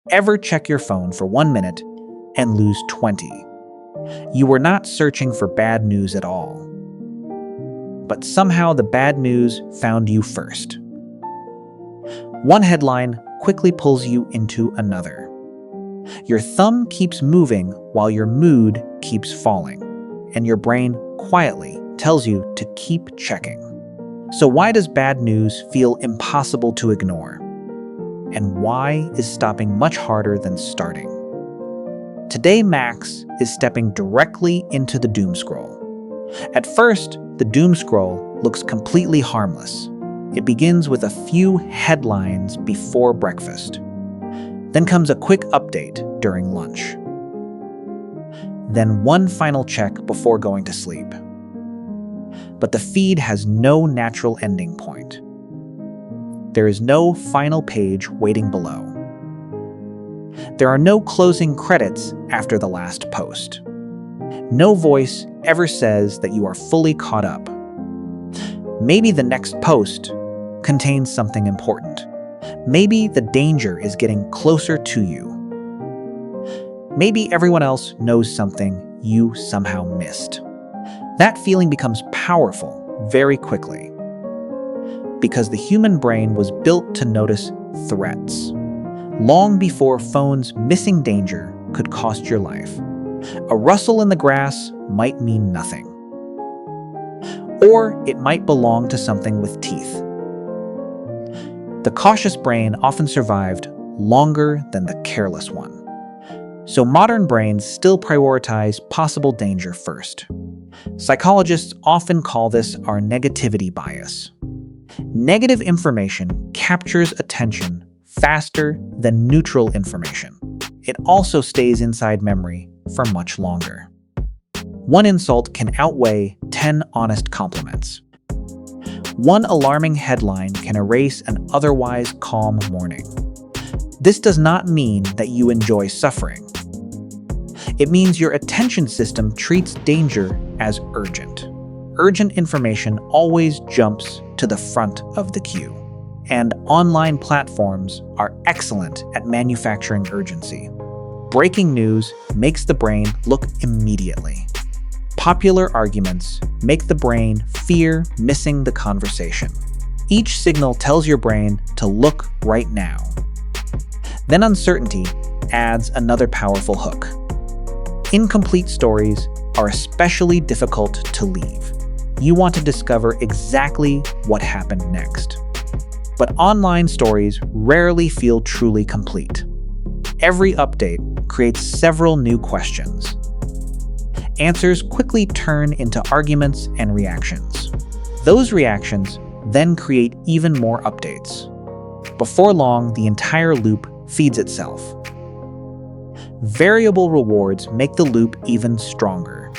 ever check your phone for 1 minute and lose 20. You were not searching for bad news at all. But somehow the bad news found you first. One headline quickly pulls you into another. Your thumb keeps moving while your mood keeps falling, and your brain quietly tells you to keep checking. So why does bad news feel impossible to ignore? And why is stopping much harder than starting? Today, Max is stepping directly into the doomscroll. At first, the doomscroll looks completely harmless. It begins with a few headlines before breakfast. Then comes a quick update during lunch. Then one final check before going to sleep. But the feed has no natural ending point. There is no final page waiting below. There are no closing credits after the last post. No voice ever says that you are fully caught up. Maybe the next post contains something important. Maybe the danger is getting closer to you. Maybe everyone else knows something you somehow missed. That feeling becomes powerful very quickly, because the human brain was built to notice threats, long before phones missing danger could cost your life. A rustle in the grass might mean nothing. Or it might belong to something with teeth. The cautious brain often survived longer than the careless one. So modern brains still prioritize possible danger first. Psychologists often call this our negativity bias. Negative information captures attention faster than neutral information. It also stays inside memory for much longer. One insult can outweigh 10 honest compliments. One alarming headline can erase an otherwise calm morning. This does not mean that you enjoy suffering. It means your attention system treats danger as urgent. Urgent information always jumps to the front of the queue. And online platforms are excellent at manufacturing urgency. Breaking news makes the brain look immediately. Popular arguments make the brain fear missing the conversation. Each signal tells your brain to look right now. Then uncertainty adds another powerful hook. Incomplete stories are especially difficult to leave. You want to discover exactly what happened next. But online stories rarely feel truly complete. Every update creates several new questions. Answers quickly turn into arguments and reactions. Those reactions then create even more updates. Before long, the entire loop feeds itself. Variable rewards make the loop even stronger.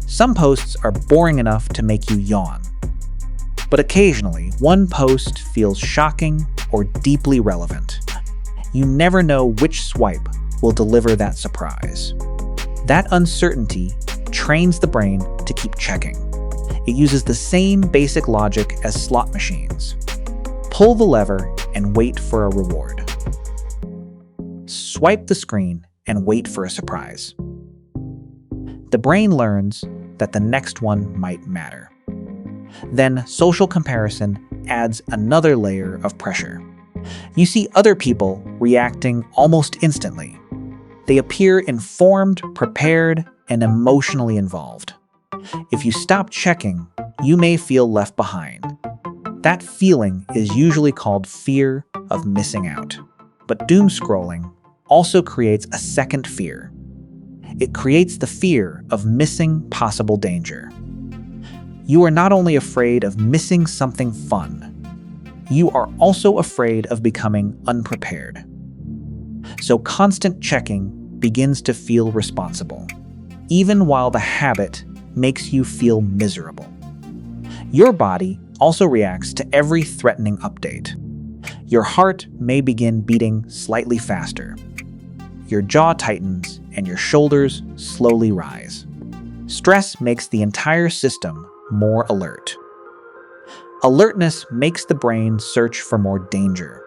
Some posts are boring enough to make you yawn. But occasionally, one post feels shocking or deeply relevant. You never know which swipe will deliver that surprise. That uncertainty trains the brain to keep checking. It uses the same basic logic as slot machines. Pull the lever and wait for a reward. Swipe the screen and wait for a surprise. The brain learns that the next one might matter. Then social comparison adds another layer of pressure. You see other people reacting almost instantly. They appear informed, prepared, and emotionally involved. If you stop checking, you may feel left behind. That feeling is usually called fear of missing out. But doom scrolling also creates a second fear. It creates the fear of missing possible danger. You are not only afraid of missing something fun, you are also afraid of becoming unprepared. So constant checking begins to feel responsible, even while the habit makes you feel miserable. Your body also reacts to every threatening update. Your heart may begin beating slightly faster. Your jaw tightens and your shoulders slowly rise. Stress makes the entire system more alert. Alertness makes the brain search for more danger.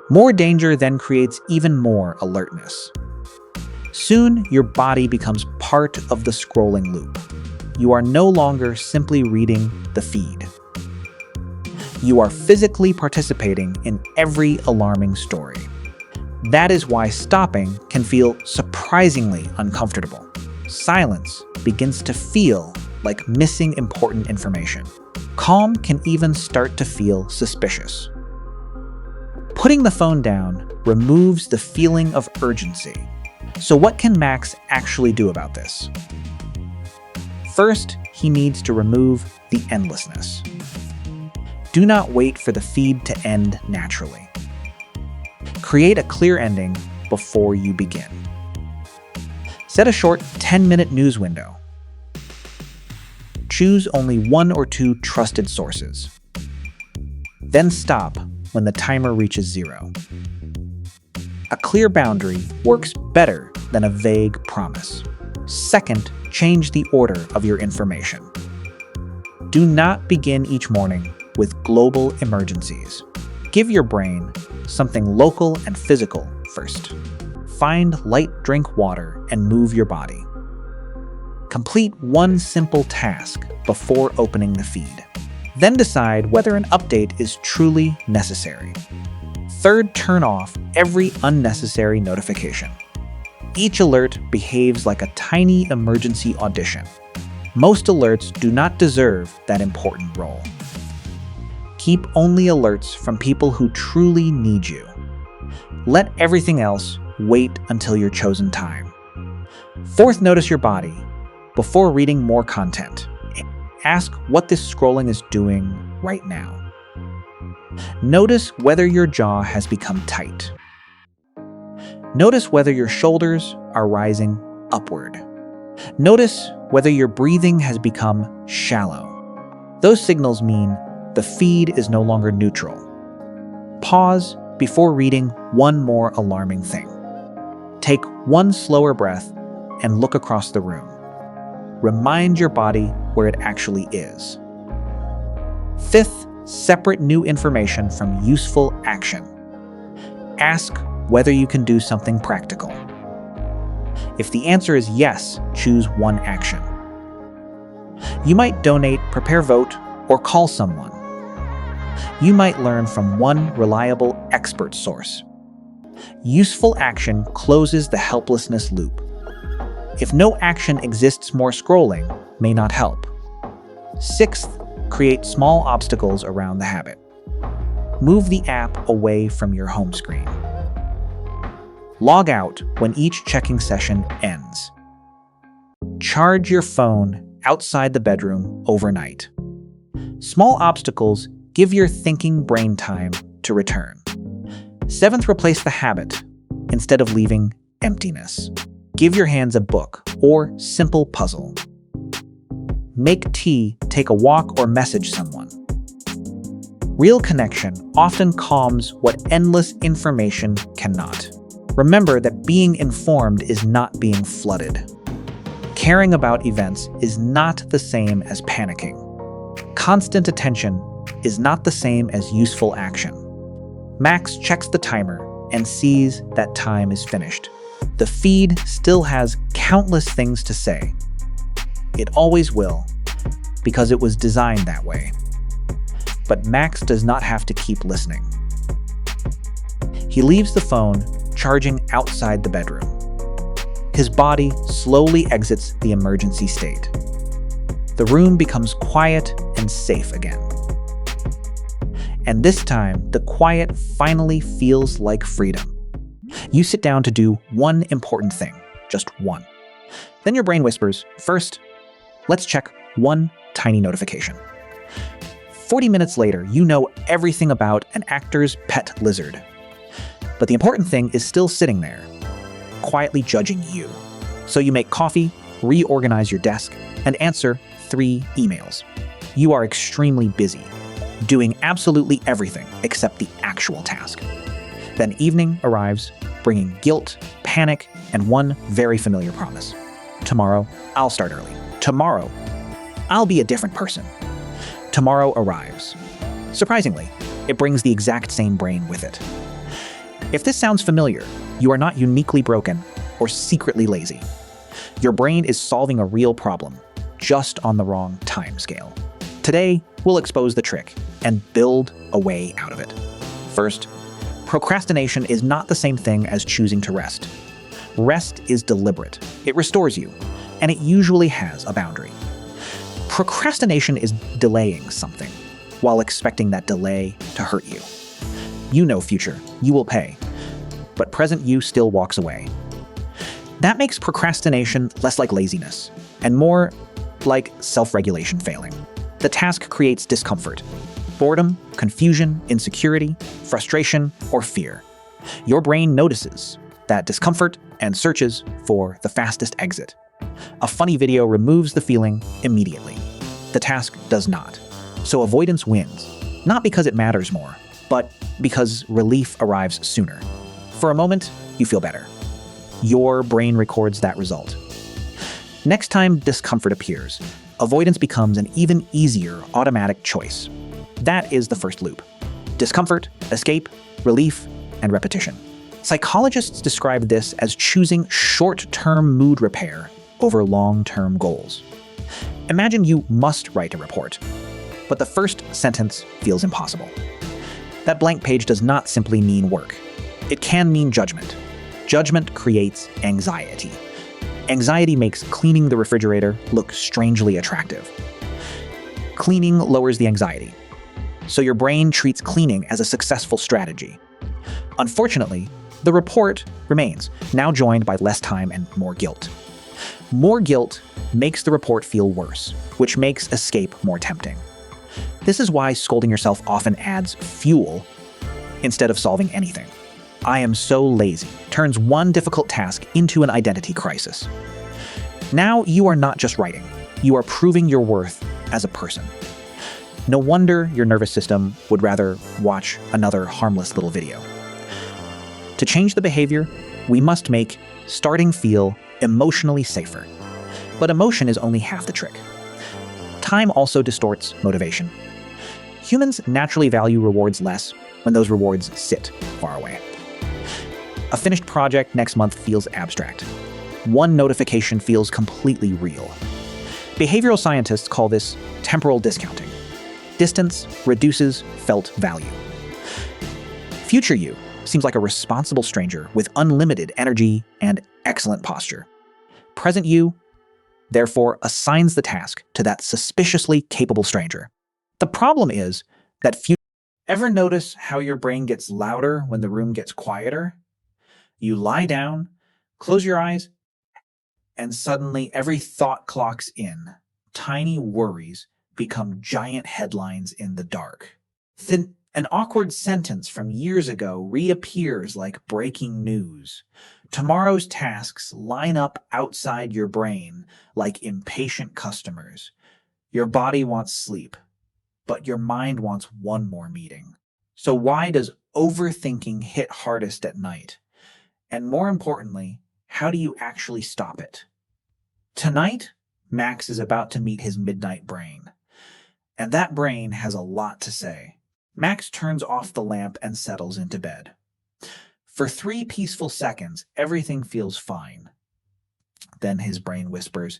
More danger then creates even more alertness. Soon, your body becomes part of the scrolling loop. You are no longer simply reading the feed. You are physically participating in every alarming story. That is why stopping can feel surprisingly uncomfortable. Silence begins to feel like missing important information. Calm can even start to feel suspicious. Putting the phone down removes the feeling of urgency. So what can Max actually do about this? First, he needs to remove the endlessness. Do not wait for the feed to end naturally. Create a clear ending before you begin. Set a short 10-minute news window. Choose only 1 or 2 trusted sources. Then stop when the timer reaches 0. A clear boundary works better than a vague promise. Second, change the order of your information. Do not begin each morning with global emergencies. Give your brain something local and physical first. Find light drink water and move your body. Complete one simple task before opening the feed. Then decide whether an update is truly necessary. Third, turn off every unnecessary notification. Each alert behaves like a tiny emergency audition. Most alerts do not deserve that important role. Keep only alerts from people who truly need you. Let everything else wait until your chosen time. Fourth, notice your body. Before reading more content, ask what this scrolling is doing right now. Notice whether your jaw has become tight. Notice whether your shoulders are rising upward. Notice whether your breathing has become shallow. Those signals mean the feed is no longer neutral. Pause before reading one more alarming thing. Take one slower breath and look across the room. Remind your body where it actually is. Fifth, separate new information from useful action. Ask whether you can do something practical. If the answer is yes, choose one action. You might donate, prepare vote, or call someone. You might learn from one reliable expert source. Useful action closes the helplessness loop. If no action exists, more scrolling may not help. Sixth, create small obstacles around the habit. Move the app away from your home screen. Log out when each checking session ends. Charge your phone outside the bedroom overnight. Small obstacles give your thinking brain time to return. Seventh, replace the habit instead of leaving emptiness. Give your hands a book or simple puzzle. Make tea, take a walk, or message someone. Real connection often calms what endless information cannot. Remember that being informed is not being flooded. Caring about events is not the same as panicking. Constant attention is not the same as useful action. Max checks the timer and sees that time is finished. The feed still has countless things to say. It always will, because it was designed that way. But Max does not have to keep listening. He leaves the phone charging outside the bedroom. His body slowly exits the emergency state. The room becomes quiet and safe again. And this time, the quiet finally feels like freedom. You sit down to do one important thing, just one. Then your brain whispers, first, let's check one tiny notification. 40 minutes later, you know everything about an actor's pet lizard. But the important thing is still sitting there, quietly judging you. So you make coffee, reorganize your desk, and answer 3 emails. You are extremely busy, doing absolutely everything except the actual task. Then evening arrives, bringing guilt, panic, and one very familiar promise. Tomorrow, I'll start early. Tomorrow, I'll be a different person. Tomorrow arrives. Surprisingly, it brings the exact same brain with it. If this sounds familiar, you are not uniquely broken or secretly lazy. Your brain is solving a real problem, just on the wrong time scale. Today, we'll expose the trick and build a way out of it. First, procrastination is not the same thing as choosing to rest. Rest is deliberate, it restores you, and it usually has a boundary. Procrastination is delaying something, while expecting that delay to hurt you. You know future, you will pay, but present you still walks away. That makes procrastination less like laziness, and more like self-regulation failing. The task creates discomfort, boredom, confusion, insecurity, frustration, or fear. Your brain notices that discomfort and searches for the fastest exit. A funny video removes the feeling immediately. The task does not. So avoidance wins, not because it matters more, but because relief arrives sooner. For a moment, you feel better. Your brain records that result. Next time discomfort appears, avoidance becomes an even easier automatic choice. That is the first loop. Discomfort, escape, relief, and repetition. Psychologists describe this as choosing short-term mood repair over long-term goals. Imagine you must write a report, but the first sentence feels impossible. That blank page does not simply mean work. It can mean judgment. Judgment creates anxiety. Anxiety makes cleaning the refrigerator look strangely attractive. Cleaning lowers the anxiety, so your brain treats cleaning as a successful strategy. Unfortunately, the report remains, now joined by less time and more guilt. More guilt makes the report feel worse, which makes escape more tempting. This is why scolding yourself often adds fuel instead of solving anything. I am so lazy turns one difficult task into an identity crisis. Now you are not just writing, you are proving your worth as a person. No wonder your nervous system would rather watch another harmless little video. To change the behavior, we must make starting feel emotionally safer. But emotion is only half the trick. Time also distorts motivation. Humans naturally value rewards less when those rewards sit far away. A finished project next month feels abstract. One notification feels completely real. Behavioral scientists call this temporal discounting. Distance reduces felt value. Future you seems like a responsible stranger with unlimited energy and excellent posture. Present you, therefore, assigns the task to that suspiciously capable stranger. The problem is that Ever notice how your brain gets louder when the room gets quieter? You lie down, close your eyes, and suddenly every thought clocks in. Tiny worries become giant headlines in the dark. Then an awkward sentence from years ago reappears like breaking news. Tomorrow's tasks line up outside your brain like impatient customers. Your body wants sleep, but your mind wants one more meeting. So why does overthinking hit hardest at night? And more importantly, how do you actually stop it? Tonight, Max is about to meet his midnight brain. And that brain has a lot to say. Max turns off the lamp and settles into bed. For 3 peaceful seconds, everything feels fine. Then his brain whispers,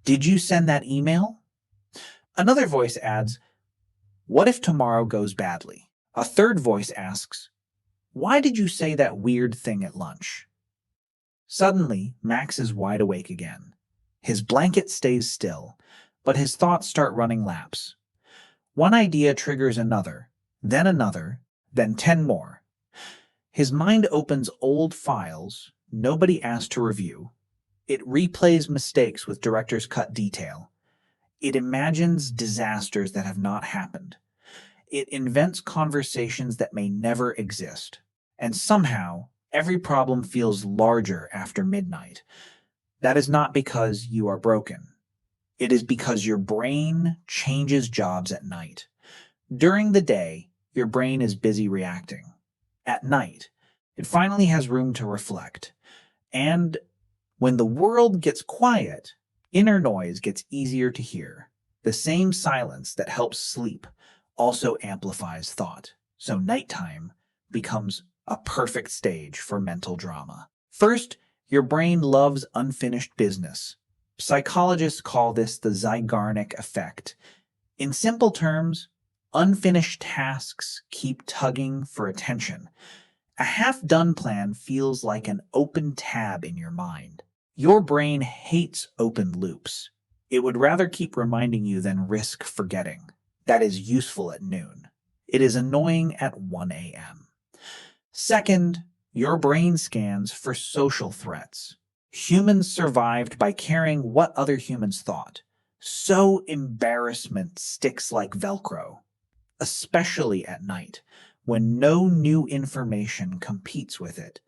"Did you send that email?" Another voice adds, "What if tomorrow goes badly?" A third voice asks, "Why did you say that weird thing at lunch?" Suddenly, Max is wide awake again. His blanket stays still, but his thoughts start running laps. One idea triggers another, then 10 more. His mind opens old files nobody asked to review. It replays mistakes with director's cut detail. It imagines disasters that have not happened. It invents conversations that may never exist. And somehow, every problem feels larger after midnight. That is not because you are broken. It is because your brain changes jobs at night. During the day, your brain is busy reacting. At night, it finally has room to reflect. And when the world gets quiet, inner noise gets easier to hear. The same silence that helps sleep also amplifies thought. So nighttime becomes a perfect stage for mental drama. First, your brain loves unfinished business. Psychologists call this the Zeigarnik effect. In simple terms, unfinished tasks keep tugging for attention. A half-done plan feels like an open tab in your mind. Your brain hates open loops. It would rather keep reminding you than risk forgetting. That is useful at noon. It is annoying at 1 a.m. Second, your brain scans for social threats. Humans survived by caring what other humans thought. So embarrassment sticks like Velcro, especially at night, when no new information competes with it.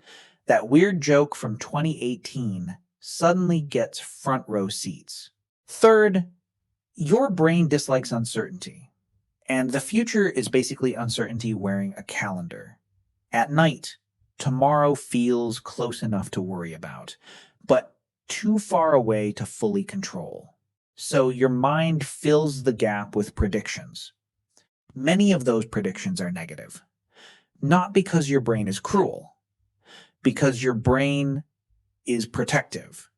That weird joke from 2018 suddenly gets front row seats. Third, your brain dislikes uncertainty, and the future is basically uncertainty wearing a calendar. At night, tomorrow feels close enough to worry about, but too far away to fully control. So your mind fills the gap with predictions. Many of those predictions are negative. Not because your brain is cruel, because your brain is protective.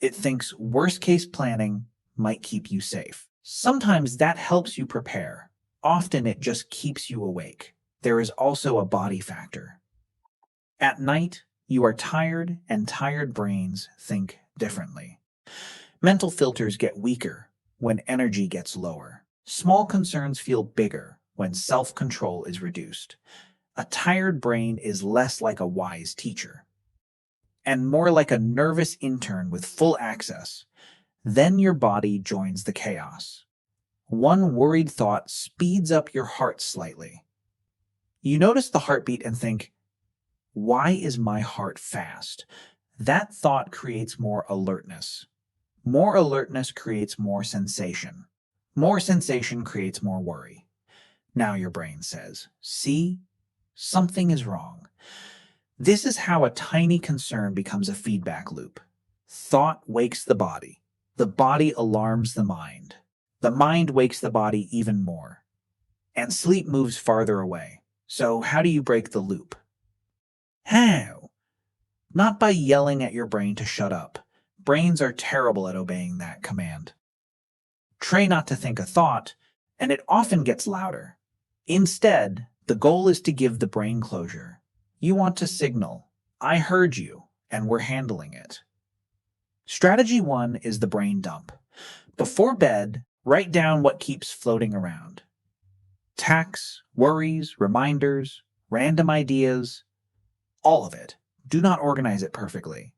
It thinks worst-case planning might keep you safe. Sometimes that helps you prepare. Often it just keeps you awake. There is also a body factor. At night, you are tired, and tired brains think differently. Mental filters get weaker when energy gets lower. Small concerns feel bigger when self-control is reduced. A tired brain is less like a wise teacher and more like a nervous intern with full access. Then your body joins the chaos. One worried thought speeds up your heart slightly. You notice the heartbeat and think, why is my heart fast? That thought creates more alertness. More alertness creates more sensation. More sensation creates more worry. Now your brain says, see, something is wrong. This is how a tiny concern becomes a feedback loop. Thought wakes the body alarms the mind wakes the body even more, and sleep moves farther away. So how do you break the loop? How? Not by yelling at your brain to shut up. Brains are terrible at obeying that command. Try not to think a thought, and it often gets louder. Instead, the goal is to give the brain closure. You want to signal, I heard you, and we're handling it. Strategy 1 is the brain dump. Before bed, write down what keeps floating around. Tasks, worries, reminders, random ideas, all of it. Do not organize it perfectly.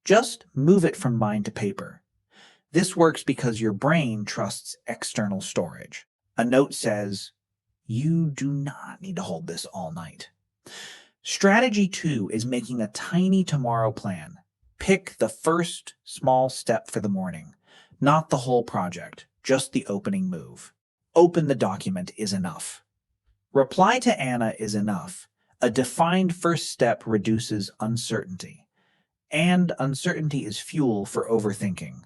Just move it from mind to paper. This works because your brain trusts external storage. A note says, you do not need to hold this all night. Strategy 2 is making a tiny tomorrow plan. Pick the first small step for the morning, not the whole project, just the opening move. Open the document is enough. Reply to Anna is enough. A defined first step reduces uncertainty, and uncertainty is fuel for overthinking.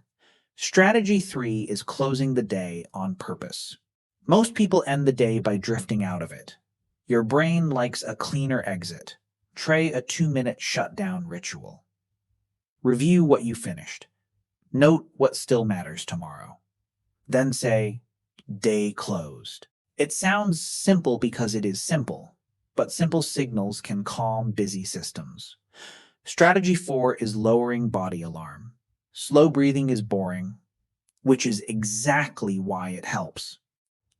Strategy 3 is closing the day on purpose. Most people end the day by drifting out of it. Your brain likes a cleaner exit. Try a 2-minute shutdown ritual. Review what you finished. Note what still matters tomorrow. Then say, day closed. It sounds simple because it is simple, but simple signals can calm busy systems. Strategy 4 is lowering body alarm. Slow breathing is boring, which is exactly why it helps.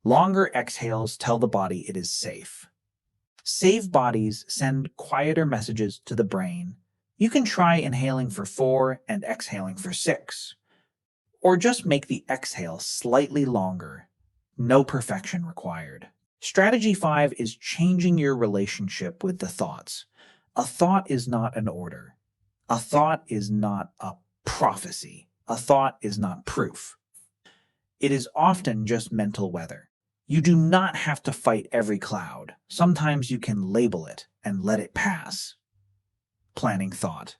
Longer exhales tell the body it is safe. Safe bodies send quieter messages to the brain. You can try inhaling for 4 and exhaling for 6. Or just make the exhale slightly longer. No perfection required. Strategy 5 is changing your relationship with the thoughts. A thought is not an order. A thought is not a prophecy. A thought is not proof. It is often just mental weather. You do not have to fight every cloud. Sometimes you can label it and let it pass. Planning thought.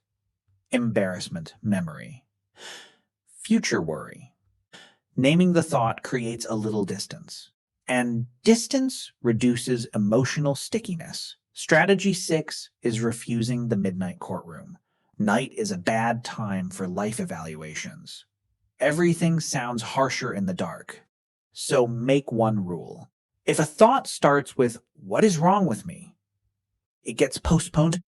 Embarrassment memory. Future worry. Naming the thought creates a little distance. And distance reduces emotional stickiness. Strategy 6 is refusing the midnight courtroom. Night is a bad time for life evaluations. Everything sounds harsher in the dark. So make one rule. If a thought starts with, "What is wrong with me?" it gets postponed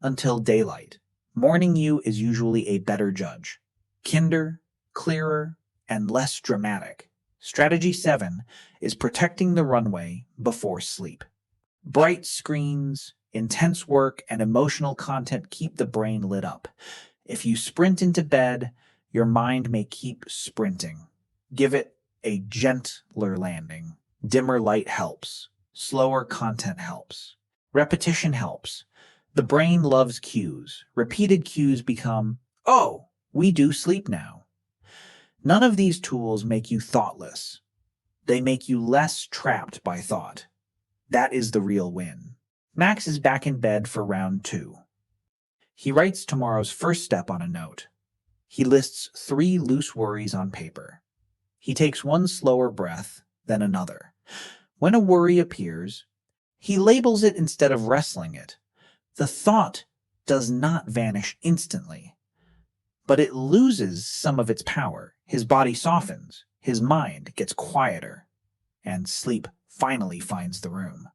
until daylight. Morning you is usually a better judge. Kinder, clearer, and less dramatic. Strategy 7 is protecting the runway before sleep. Bright screens, intense work, and emotional content keep the brain lit up. If you sprint into bed, your mind may keep sprinting. Give it a gentler landing. Dimmer light helps. Slower content helps. Repetition helps. The brain loves cues. Repeated cues become, "Oh, we do sleep now." None of these tools make you thoughtless. They make you less trapped by thought. That is the real win. Max is back in bed for round 2. He writes tomorrow's first step on a note. He lists 3 loose worries on paper. He takes one slower breath, then another. When a worry appears, he labels it instead of wrestling it. The thought does not vanish instantly, but it loses some of its power. His body softens, his mind gets quieter, and sleep finally finds the room.